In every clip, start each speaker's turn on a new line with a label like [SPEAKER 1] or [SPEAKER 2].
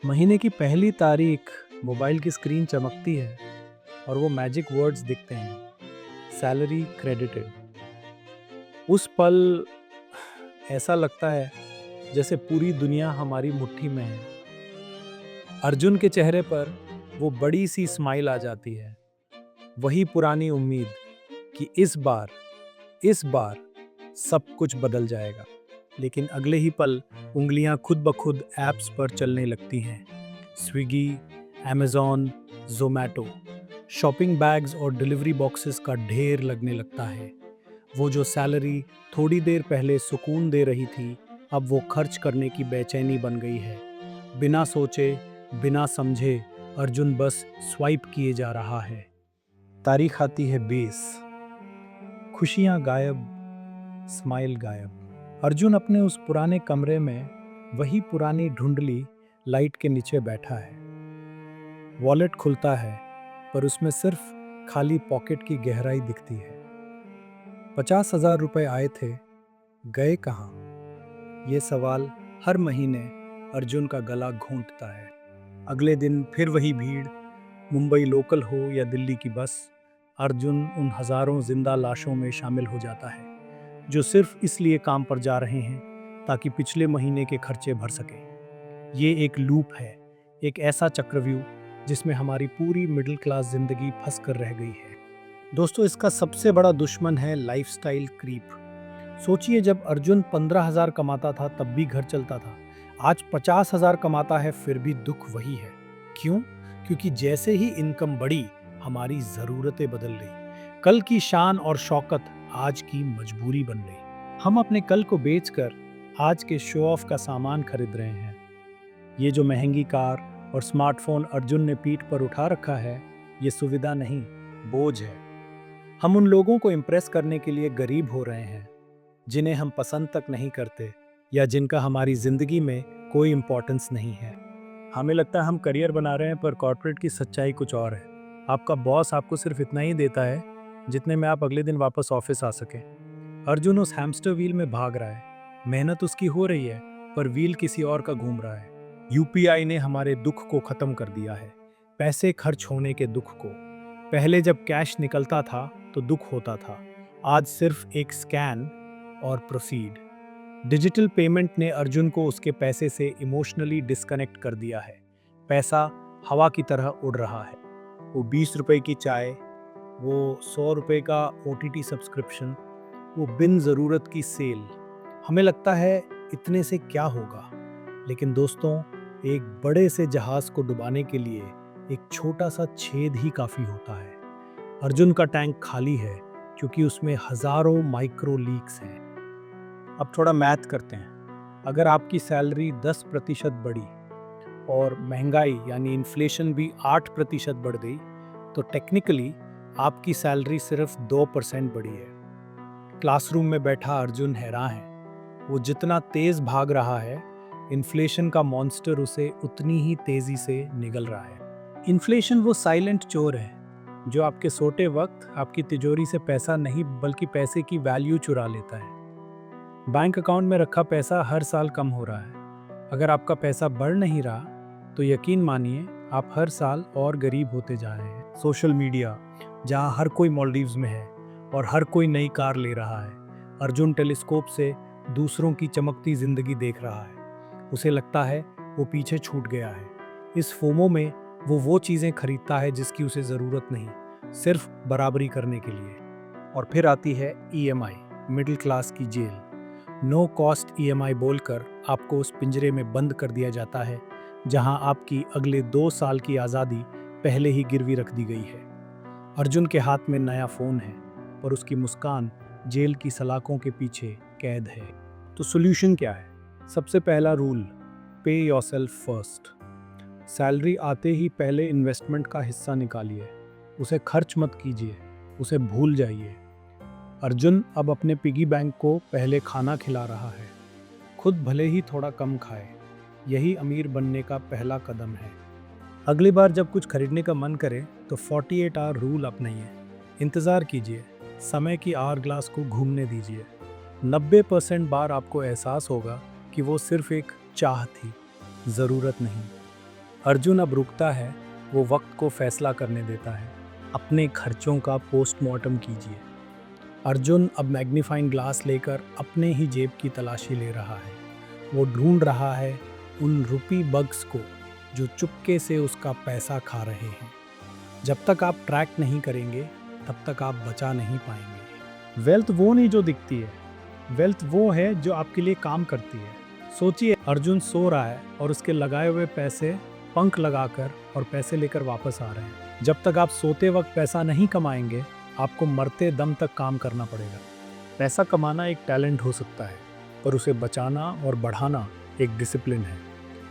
[SPEAKER 1] महीने की पहली तारीख मोबाइल की स्क्रीन चमकती है और वो मैजिक वर्ड्स दिखते हैं, सैलरी क्रेडिटेड। उस पल ऐसा लगता है जैसे पूरी दुनिया हमारी मुट्ठी में है। अर्जुन के चेहरे पर वो बड़ी सी स्माइल आ जाती है, वही पुरानी उम्मीद कि इस बार सब कुछ बदल जाएगा। लेकिन अगले ही पल उंगलियां खुद ब खुद ऐप्स पर चलने लगती हैं। Swiggy, Amazon, Zomato, shopping bags और डिलीवरी बॉक्सेस का ढेर लगने लगता है। वो जो सैलरी थोड़ी देर पहले सुकून दे रही थी, अब वो खर्च करने की बेचैनी बन गई है। बिना सोचे, बिना समझे अर्जुन बस स्वाइप किए जा रहा है। तारीख आती है 20। खुशियां गायब, स्माइल गायब। अर्जुन अपने उस पुराने कमरे में वही पुरानी धुंधली लाइट के नीचे बैठा है। वॉलेट खुलता है, पर उसमें सिर्फ खाली पॉकेट की गहराई दिखती है। 50,000 रुपए आए थे, गए कहाँ? ये सवाल हर महीने अर्जुन का गला घोंटता है। अगले दिन फिर वही भीड़, मुंबई लोकल हो या दिल्ली की बस, अर्जुन उन हजारों जिंदा लाशों में शामिल हो जाता है जो सिर्फ इसलिए काम पर जा रहे हैं ताकि पिछले महीने के खर्चे भर सके। ये एक लूप है, एक ऐसा चक्रव्यूह जिसमें हमारी पूरी मिडिल क्लास जिंदगी फंस कर रह गई है। दोस्तों, इसका सबसे बड़ा दुश्मन है लाइफस्टाइल क्रीप। सोचिए, जब अर्जुन 15,000 कमाता था तब भी घर चलता था। आज 50,000 कमाता है फिर भी दुख वही है। क्यों? क्योंकि जैसे ही इनकम बढ़ी, हमारी ज़रूरतें बदल गई। कल की शान और शौकत आज की मजबूरी बन गई। हम अपने कल को बेचकर आज के शो ऑफ का सामान खरीद रहे हैं। ये जो महंगी कार और स्मार्टफोन अर्जुन ने पीठ पर उठा रखा है, ये सुविधा नहीं, बोझ है। हम उन लोगों को इम्प्रेस करने के लिए गरीब हो रहे हैं जिन्हें हम पसंद तक नहीं करते या जिनका हमारी जिंदगी में कोई इम्पोर्टेंस नहीं है। हमें लगता है हम करियर बना रहे हैं, पर कॉर्पोरेट की सच्चाई कुछ और है। आपका बॉस आपको सिर्फ इतना ही देता है जितने में आप अगले दिन वापस ऑफिस आ सकें। अर्जुन उस हैमस्टर व्हील में भाग रहा है। मेहनत उसकी हो रही है, पर व्हील किसी और का घूम रहा है। यूपीआई ने हमारे दुख को खत्म कर दिया है, पैसे खर्च होने के दुख को। पहले जब कैश निकलता था तो दुख होता था, आज सिर्फ एक स्कैन और प्रोसीड। डिजिटल पेमेंट ने अर्जुन को उसके पैसे से इमोशनली डिस्कनेक्ट कर दिया है। पैसा हवा की तरह उड़ रहा है। वो 20 रुपए की चाय, वो 100 रुपए का ओटीटी सब्सक्रिप्शन, वो बिन ज़रूरत की सेल। हमें लगता है इतने से क्या होगा, लेकिन दोस्तों, एक बड़े से जहाज को डुबाने के लिए एक छोटा सा छेद ही काफ़ी होता है। अर्जुन का टैंक खाली है क्योंकि उसमें हजारों माइक्रो लीक्स हैं। अब थोड़ा मैथ करते हैं। अगर आपकी सैलरी 10% बढ़ी और महंगाई यानी इन्फ्लेशन भी 8% बढ़ गई, तो टेक्निकली आपकी सैलरी सिर्फ 2% बढ़ी है। क्लासरूम में बैठा अर्जुन हैरान है। वो जितना तेज भाग रहा है, इन्फ्लेशन का मॉन्स्टर उसे उतनी ही तेजी से निगल रहा है। इन्फ्लेशन वो साइलेंट चोर है जो आपके सोते वक्त आपकी तिजोरी से पैसा नहीं बल्कि पैसे की वैल्यू चुरा लेता है। बैंक अकाउंट में रखा पैसा हर साल कम हो रहा है। अगर आपका पैसा बढ़ नहीं रहा, तो यकीन मानिए आप हर साल और गरीब होते जा रहे हैं। सोशल मीडिया, जहां हर कोई मालदीव्स में है और हर कोई नई कार ले रहा है, अर्जुन टेलीस्कोप से दूसरों की चमकती जिंदगी देख रहा है। उसे लगता है वो पीछे छूट गया है। इस फोमो में वो चीज़ें खरीदता है जिसकी उसे ज़रूरत नहीं, सिर्फ बराबरी करने के लिए। और फिर आती है ईएमआई, मिडिल क्लास की जेल। नो कॉस्ट ईएमआई बोलकर आपको उस पिंजरे में बंद कर दिया जाता है जहां आपकी अगले 2 साल की आज़ादी पहले ही गिरवी रख दी गई है। अर्जुन के हाथ में नया फ़ोन है, पर उसकी मुस्कान जेल की सलाखों के पीछे कैद है। तो सोल्यूशन क्या है? सबसे पहला रूल, पे योरसेल्फ फर्स्ट। सैलरी आते ही पहले इन्वेस्टमेंट का हिस्सा निकालिए। उसे खर्च मत कीजिए, उसे भूल जाइए। अर्जुन अब अपने पिगी बैंक को पहले खाना खिला रहा है। खुद भले ही थोड़ा कम खाए, यही अमीर बनने का पहला कदम है। अगली बार जब कुछ खरीदने का मन करे तो 48 आवर रूल अपनाइए। इंतज़ार कीजिए, समय की आवर ग्लास को घूमने दीजिए। 90% बार आपको एहसास होगा कि वो सिर्फ एक चाह थी, ज़रूरत नहीं। अर्जुन अब रुकता है, वो वक्त को फैसला करने देता है। अपने खर्चों का पोस्टमार्टम कीजिए। अर्जुन अब मैग्नीफाइंग ग्लास लेकर अपने ही जेब की तलाशी ले रहा है। वो ढूंढ रहा है उन रुपी बग्स को जो चुपके से उसका पैसा खा रहे हैं। जब तक आप ट्रैक नहीं करेंगे तब तक आप बचा नहीं पाएंगे। वेल्थ वो नहीं जो दिखती है, वेल्थ वो है जो आपके लिए काम करती है। सोचिए, अर्जुन सो रहा है और उसके लगाए हुए पैसे पंख लगाकर और पैसे लेकर वापस आ रहे हैं। जब तक आप सोते वक्त पैसा नहीं कमाएंगे, आपको मरते दम तक काम करना पड़ेगा। पैसा कमाना एक टैलेंट हो सकता है, पर उसे बचाना और बढ़ाना एक डिसिप्लिन है।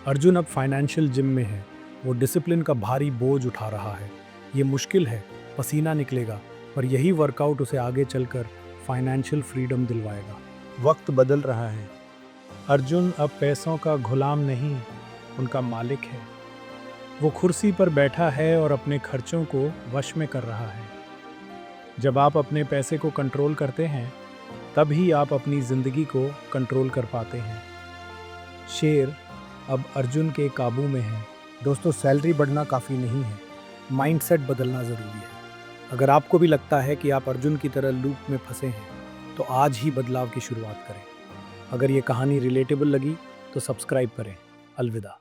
[SPEAKER 1] अर्जुन अब फाइनेंशियल जिम में है। वो डिसिप्लिन का भारी बोझ उठा रहा है। ये मुश्किल है, पसीना निकलेगा, पर यही वर्कआउट उसे आगे चलकर फाइनेंशियल फ्रीडम दिलवाएगा। वक्त बदल रहा है। अर्जुन अब पैसों का गुलाम नहीं, उनका मालिक है। वो कुर्सी पर बैठा है और अपने खर्चों को वश में कर रहा है। जब आप अपने पैसे को कंट्रोल करते हैं, तभी आप अपनी ज़िंदगी को कंट्रोल कर पाते हैं। शेर अब अर्जुन के काबू में है। दोस्तों, सैलरी बढ़ना काफ़ी नहीं है, माइंडसेट बदलना ज़रूरी है। अगर आपको भी लगता है कि आप अर्जुन की तरह लूप में फंसे हैं, तो आज ही बदलाव की शुरुआत करें। अगर ये कहानी रिलेटेबल लगी तो सब्सक्राइब करें। अलविदा।